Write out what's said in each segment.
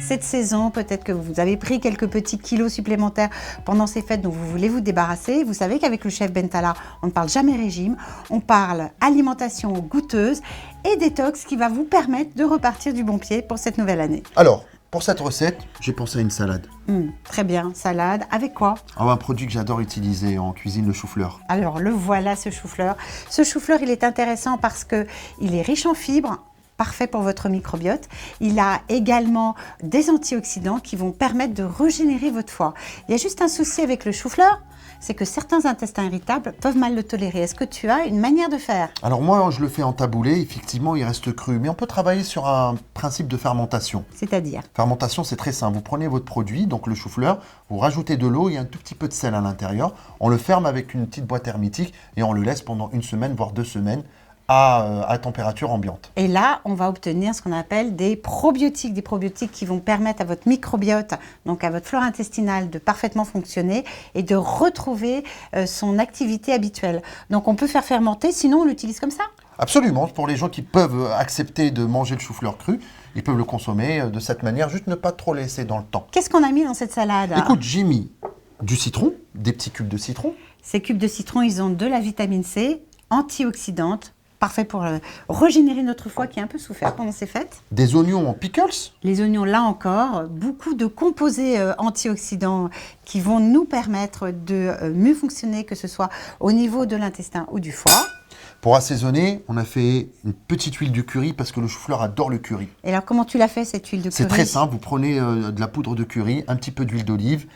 cette saison. Peut-être que vous avez pris quelques petits kilos supplémentaires pendant ces fêtes dont vous voulez vous débarrasser. Vous savez qu'avec le chef Bentala, on ne parle jamais régime, on parle alimentation goûteuse et détox qui va vous permettre de repartir du bon pied pour cette nouvelle année. Alors, pour cette recette, j'ai pensé à une salade. Très bien, salade. Avec quoi? Un produit que j'adore utiliser en cuisine, le chou-fleur. Alors, le voilà, ce chou-fleur. Ce chou-fleur, il est intéressant parce qu'il est riche en fibres, parfait pour votre microbiote. Il a également des antioxydants qui vont permettre de régénérer votre foie. Il y a juste un souci avec le chou-fleur, c'est que certains intestins irritables peuvent mal le tolérer. Est-ce que tu as une manière de faire? Alors moi, je le fais en taboulé, effectivement, il reste cru. Mais on peut travailler sur un principe de fermentation. C'est-à-dire? Fermentation, c'est très simple. Vous prenez votre produit, donc le chou-fleur, vous rajoutez de l'eau et un tout petit peu de sel à l'intérieur. On le ferme avec une petite boîte hermétique et on le laisse pendant 1 semaine, voire 2 semaines, à température ambiante. Et là, on va obtenir ce qu'on appelle des probiotiques qui vont permettre à votre microbiote, donc à votre flore intestinale, de parfaitement fonctionner et de retrouver son activité habituelle. Donc on peut faire fermenter, sinon on l'utilise comme ça. Absolument, pour les gens qui peuvent accepter de manger le chou-fleur cru, ils peuvent le consommer de cette manière, juste ne pas trop laisser dans le temps. Qu'est-ce qu'on a mis dans cette salade? Écoute, j'ai mis du citron, des petits cubes de citron. Ces cubes de citron, ils ont de la vitamine C, antioxydante, parfait pour régénérer notre foie qui a un peu souffert pendant ces fêtes. Des oignons en pickles. Les oignons, là encore, beaucoup de composés antioxydants qui vont nous permettre de mieux fonctionner, que ce soit au niveau de l'intestin ou du foie. Pour assaisonner, on a fait une petite huile de curry parce que le chou-fleur adore le curry. Et alors, comment tu l'as fait, cette huile de curry? C'est très simple, vous prenez de la poudre de curry, un petit peu d'huile d'olive,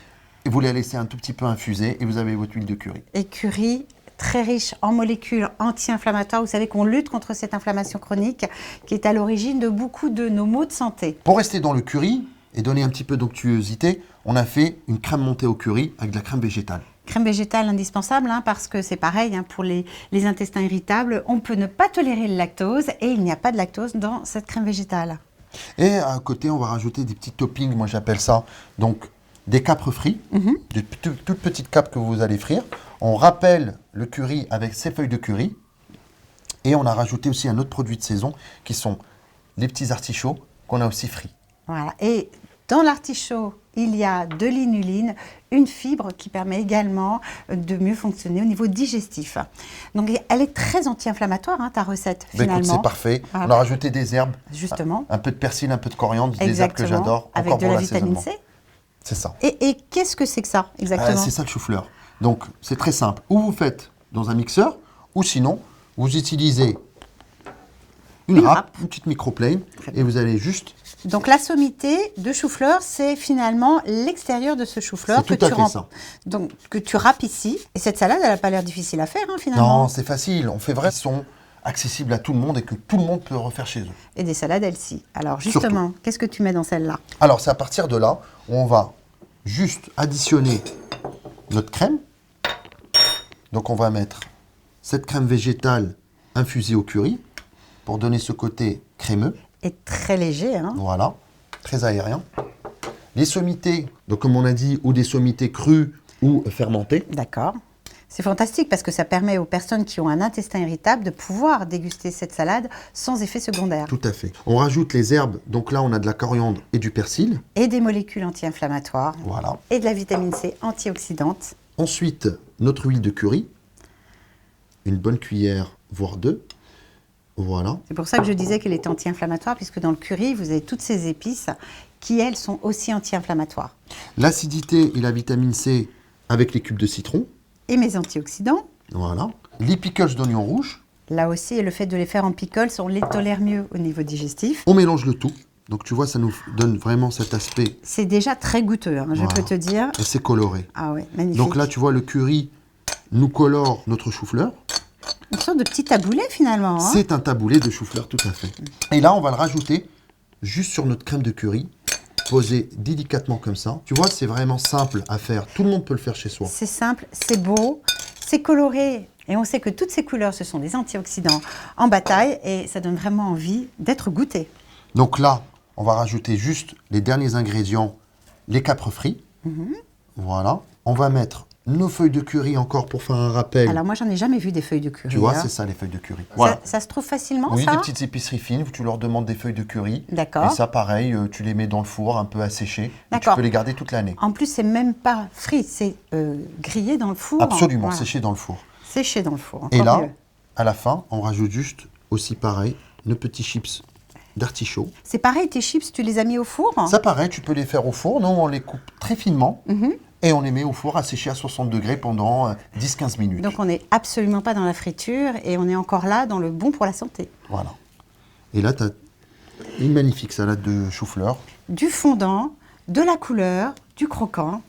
et vous la laissez un tout petit peu infuser, et vous avez votre huile de curry. Et curry, très riche en molécules anti-inflammatoires. Vous savez qu'on lutte contre cette inflammation chronique qui est à l'origine de beaucoup de nos maux de santé. Pour rester dans le curry et donner un petit peu d'onctuosité, on a fait une crème montée au curry avec de la crème végétale. Crème végétale indispensable, parce que c'est pareil, pour les intestins irritables, on peut ne pas tolérer le lactose et il n'y a pas de lactose dans cette crème végétale. Et à côté, on va rajouter des petits toppings, moi j'appelle ça, donc des capres frits, des toutes petites capres que vous allez frire. On rappelle le curry avec ses feuilles de curry et on a rajouté aussi un autre produit de saison qui sont les petits artichauts qu'on a aussi frits. Voilà, et dans l'artichaut, il y a de l'inuline, une fibre qui permet également de mieux fonctionner au niveau digestif. Donc elle est très anti-inflammatoire, ta recette, finalement. Écoute, c'est parfait. Voilà. On a rajouté des herbes. Justement. Un peu de persil, un peu de coriandre, des herbes que j'adore. Avec de la vitamine C. C'est ça. Et qu'est-ce que c'est que ça, exactement? C'est ça le chou-fleur. Donc c'est très simple. Ou vous faites dans un mixeur, ou sinon, vous utilisez une râpe, une petite microplane, et vous allez juste... Donc la sommité de chou-fleur, c'est finalement l'extérieur de ce chou-fleur que tu râpes ici. Et cette salade, elle n'a pas l'air difficile à faire, finalement. Non, c'est facile. On fait vraiment sont accessibles à tout le monde et que tout le monde peut refaire chez eux. Et des salades, elles-ci. Alors justement, qu'est-ce que tu mets dans celle-là? Alors c'est à partir de là où on va juste additionner notre crème. Donc on va mettre cette crème végétale infusée au curry pour donner ce côté crémeux. Et très léger. Voilà, très aérien. Les sommités, donc comme on a dit, ou des sommités crues ou fermentées. D'accord. C'est fantastique parce que ça permet aux personnes qui ont un intestin irritable de pouvoir déguster cette salade sans effet secondaire. Tout à fait. On rajoute les herbes, donc là on a de la coriandre et du persil. Et des molécules anti-inflammatoires. Voilà. Et de la vitamine C antioxydante. Ensuite, notre huile de curry. Une bonne cuillère, voire 2. Voilà. C'est pour ça que je disais qu'elle est anti-inflammatoire, puisque dans le curry, vous avez toutes ces épices qui, elles, sont aussi anti-inflammatoires. L'acidité et la vitamine C avec les cubes de citron. Et mes antioxydants. Voilà. Les pickles d'oignons rouges. Là aussi, le fait de les faire en pickles, on les tolère mieux au niveau digestif. On mélange le tout. Donc tu vois, ça nous donne vraiment cet aspect. C'est déjà très goûteux, je peux te dire. Et c'est coloré. Ah ouais, magnifique. Donc là, tu vois, le curry nous colore notre chou-fleur. Une sorte de petit taboulé finalement. C'est un taboulé de chou-fleur, tout à fait. Et là, on va le rajouter juste sur notre crème de curry, posé délicatement comme ça. Tu vois, c'est vraiment simple à faire. Tout le monde peut le faire chez soi. C'est simple, c'est beau, c'est coloré. Et on sait que toutes ces couleurs, ce sont des antioxydants en bataille et ça donne vraiment envie d'être goûté. Donc là, on va rajouter juste les derniers ingrédients, les capres frits. Voilà. On va mettre nos feuilles de curry encore pour faire un rappel. Alors moi, j'en ai jamais vu des feuilles de curry. Tu vois, hein. c'est ça les feuilles de curry. Voilà. Ça se trouve facilement, Oui, ça? des petites épiceries fines, tu leur demandes des feuilles de curry. D'accord. Et ça, pareil, tu les mets dans le four un peu asséché. Et tu D'accord. peux les garder toute l'année. En plus, c'est même pas frit, c'est grillé dans le four. Absolument, Voilà. séché dans le four. Séché dans le four. Et encore là, mieux. à la fin, on rajoute juste aussi pareil, nos petits chips d'artichaut. C'est pareil, tes chips, tu les as mis au four? Ça, pareil, tu peux les faire au four. Nous, on les coupe très finement. Et on les met au four à sécher à 60 degrés pendant 10-15 minutes. Donc on n'est absolument pas dans la friture et on est encore là dans le bon pour la santé. Voilà. Et là, tu as une magnifique salade de chou-fleur. Du fondant, de la couleur, du croquant,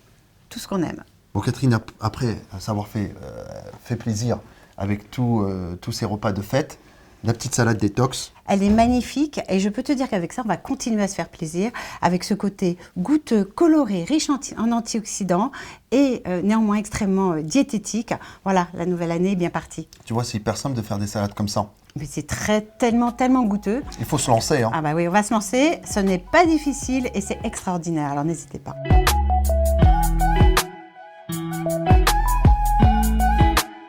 tout ce qu'on aime. Bon, Catherine, après savoir fait plaisir avec tous ces repas de fête, la petite salade détox. Elle est magnifique et je peux te dire qu'avec ça, on va continuer à se faire plaisir avec ce côté goûteux, coloré, riche en antioxydants et néanmoins extrêmement diététique. Voilà, la nouvelle année est bien partie. Tu vois, c'est hyper simple de faire des salades comme ça. Mais c'est tellement goûteux. Il faut se lancer, hein. Ah bah oui, on va se lancer. Ce n'est pas difficile et c'est extraordinaire, alors n'hésitez pas.